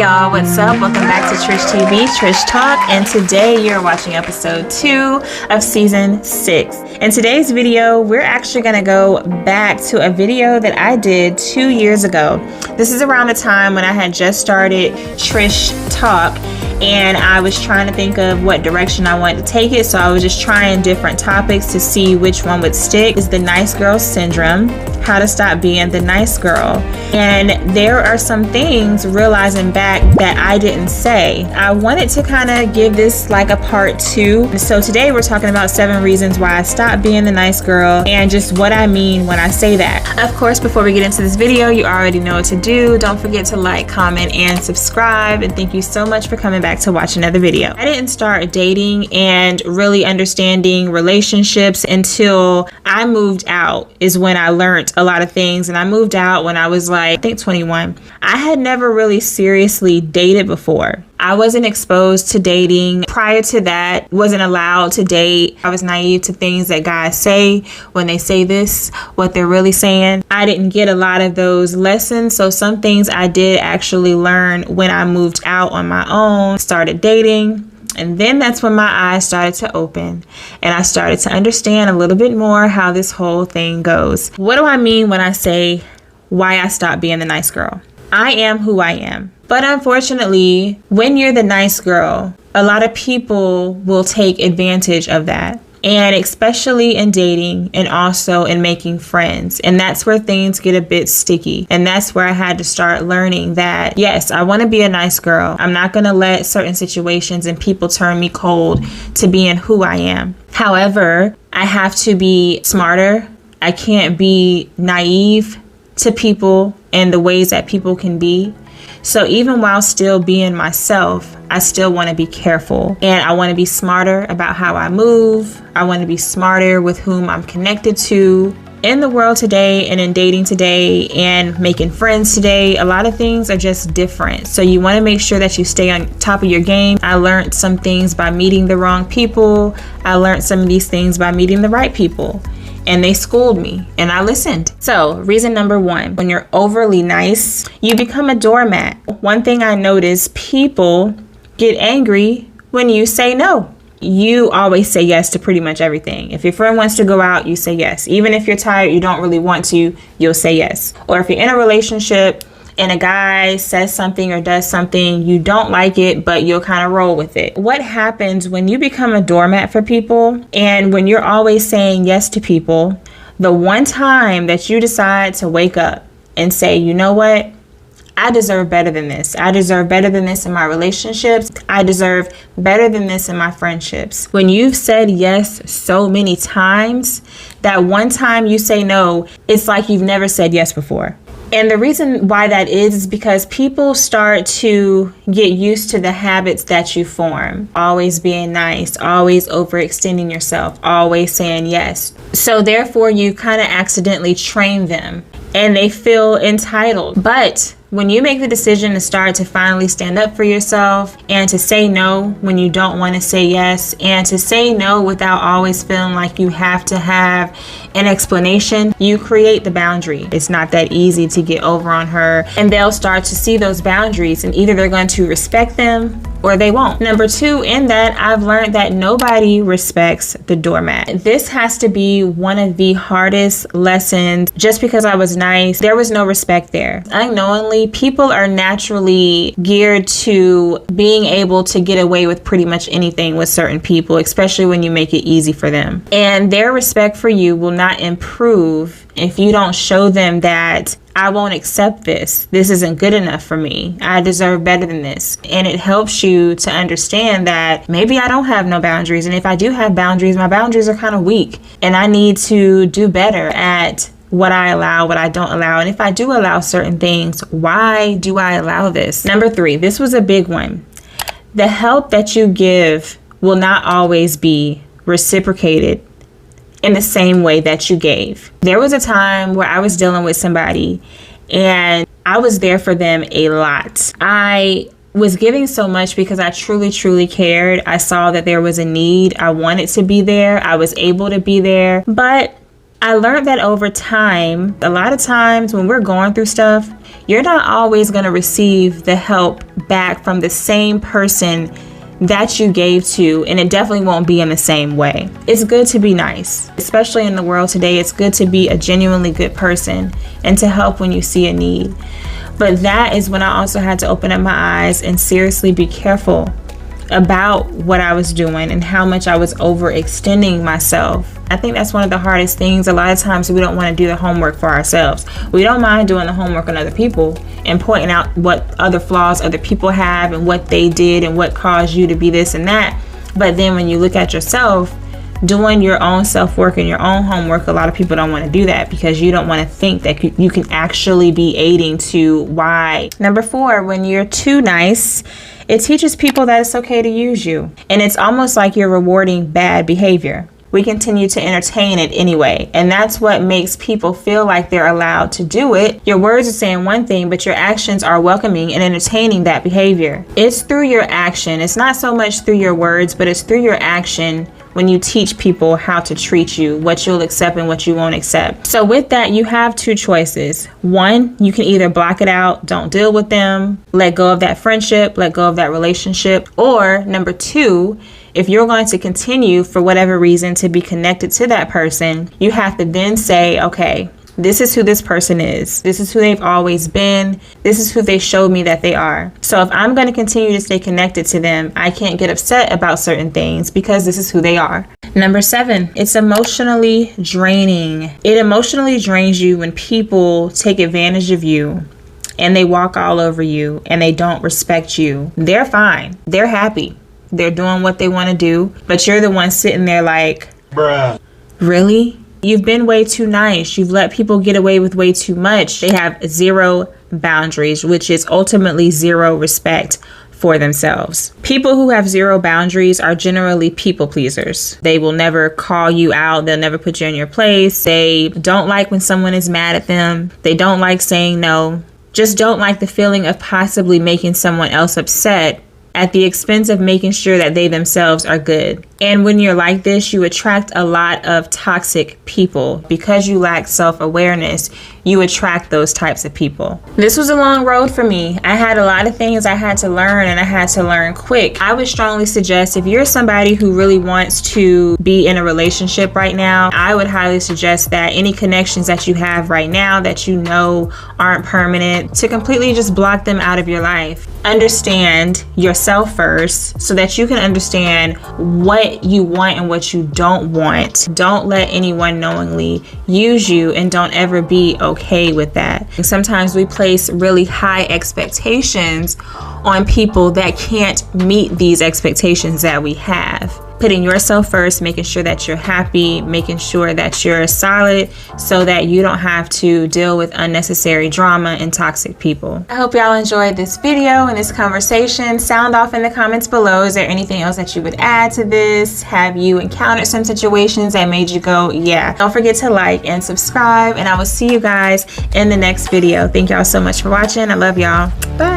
y'all, what's up? Welcome back to Trish TV, Trish Talk, and today you're watching episode 2 of season 6. In today's video, we're actually going to go back to a video that I did 2 years ago. This is around the time when I had just started Trish Talk, and I was trying to think of what direction I wanted to take it, so I was just trying different topics to see which one would stick. Is the nice girl syndrome, how to stop being the nice girl. And there are some things realizing back that I didn't say. I wanted to kind of give this like a part 2. So today we're talking about 7 reasons why I stopped being the nice girl and just what I mean when I say that. Of course, before we get into this video, you already know what to do. Don't forget to like, comment, and subscribe. And thank you so much for coming back to watch another video. I didn't start dating and really understanding relationships until I moved out, is when I learned a lot of things. And I moved out when I was like, I think 21. I had never really seriously dated before. I wasn't exposed to dating. Prior to that, wasn't allowed to date. I was naive to things that guys say when they say this, what they're really saying. I didn't get a lot of those lessons. So some things I did actually learn when I moved out on my own, started dating. And then that's when my eyes started to open and I started to understand a little bit more how this whole thing goes. What do I mean when I say why I stopped being the nice girl? I am who I am. But unfortunately, when you're the nice girl, a lot of people will take advantage of that. And especially in dating and also in making friends. And that's where things get a bit sticky. And that's where I had to start learning that, yes, I want to be a nice girl. I'm not going to let certain situations and people turn me cold to being who I am. However, I have to be smarter. I can't be naive to people and the ways that people can be. So even while still being myself, I still want to be careful and I want to be smarter about how I move. I want to be smarter with whom I'm connected to. In the world today and in dating today and making friends today, a lot of things are just different. So you want to make sure that you stay on top of your game. I learned some things by meeting the wrong people. I learned some of these things by meeting the right people. And they schooled me and I listened. So reason number 1, when you're overly nice, you become a doormat. One thing I noticed, people get angry when you say no. You always say yes to pretty much everything. If your friend wants to go out, you say yes. Even if you're tired, you don't really want to, you'll say yes. Or if you're in a relationship and a guy says something or does something, you don't like it, but you'll kind of roll with it. What happens when you become a doormat for people and when you're always saying yes to people, the one time that you decide to wake up and say, you know what? I deserve better than this. I deserve better than this in my relationships. I deserve better than this in my friendships. When you've said yes so many times, that one time you say no, it's like you've never said yes before. And the reason why that is because people start to get used to the habits that you form. Always being nice, always overextending yourself, always saying yes. So therefore, you kind of accidentally train them and they feel entitled. But when you make the decision to start to finally stand up for yourself and to say no when you don't want to say yes, and to say no without always feeling like you have to have an explanation, you create the boundary. It's not that easy to get over on her, and they'll start to see those boundaries and either they're going to respect them or they won't. Number 2, in that, I've learned that nobody respects the doormat. This has to be one of the hardest lessons. Just because I was nice, there was no respect there. Unknowingly, people are naturally geared to being able to get away with pretty much anything with certain people, especially when you make it easy for them. And their respect for you will not improve if you don't show them that I won't accept this. This isn't good enough for me. I deserve better than this. And it helps you to understand that maybe I don't have no boundaries. And if I do have boundaries, my boundaries are kind of weak. And I need to do better at what I allow, what I don't allow. And if I do allow certain things, why do I allow this? Number 3, this was a big one. The help that you give will not always be reciprocated in the same way that you gave. There was a time where I was dealing with somebody and I was there for them a lot. I was giving so much because I truly cared. I saw that there was a need. I wanted to be there. I was able to be there. But I learned that over time, a lot of times when we're going through stuff, you're not always going to receive the help back from the same person that you gave to, and it definitely won't be in the same way. It's good to be nice, especially in the world today. It's good to be a genuinely good person and to help when you see a need. But that is when I also had to open up my eyes and seriously be careful about what I was doing and how much I was overextending myself. I think that's one of the hardest things. A lot of times we don't want to do the homework for ourselves. We don't mind doing the homework on other people and pointing out what other flaws other people have and what they did and what caused you to be this and that. But then when you look at yourself, doing your own self-work and your own homework, a lot of people don't want to do that because you don't want to think that you can actually be aiding to why. Number 4, when you're too nice, it teaches people that it's okay to use you. And it's almost like you're rewarding bad behavior. We continue to entertain it anyway. And that's what makes people feel like they're allowed to do it. Your words are saying one thing, but your actions are welcoming and entertaining that behavior. It's through your action. It's not so much through your words, but it's through your action when you teach people how to treat you, what you'll accept and what you won't accept. So with that, you have 2 choices. 1, you can either block it out, don't deal with them, let go of that friendship, let go of that relationship. Or number 2, if you're going to continue for whatever reason to be connected to that person, you have to then say, okay, this is who this person is. This is who they've always been. This is who they showed me that they are. So if I'm going to continue to stay connected to them, I can't get upset about certain things because this is who they are. Number 7, it's emotionally draining. It emotionally drains you when people take advantage of you and they walk all over you and they don't respect you. They're fine. They're happy. They're doing what they want to do, but you're the one sitting there like, bruh, really? You've been way too nice. You've let people get away with way too much. They have 0 boundaries, which is ultimately 0 respect for themselves. People who have 0 boundaries are generally people pleasers. They will never call you out. They'll never put you in your place. They don't like when someone is mad at them. They don't like saying no. Just don't like the feeling of possibly making someone else upset at the expense of making sure that they themselves are good. And when you're like this, you attract a lot of toxic people. Because you lack self-awareness, you attract those types of people. This was a long road for me. I had a lot of things I had to learn, and I had to learn quick. I would strongly suggest if you're somebody who really wants to be in a relationship right now, I would highly suggest that any connections that you have right now that you know aren't permanent, to completely just block them out of your life. Understand yourself first so that you can understand what you want and what you don't want. Don't let anyone knowingly use you, and don't ever be okay with that. And sometimes we place really high expectations on people that can't meet these expectations that we have. Putting yourself first, making sure that you're happy, making sure that you're solid so that you don't have to deal with unnecessary drama and toxic people. I hope y'all enjoyed this video and this conversation. Sound off in the comments below. Is there anything else that you would add to this? Have you encountered some situations that made you go, yeah? Don't forget to like and subscribe, and I will see you guys in the next video. Thank y'all so much for watching. I love y'all. Bye.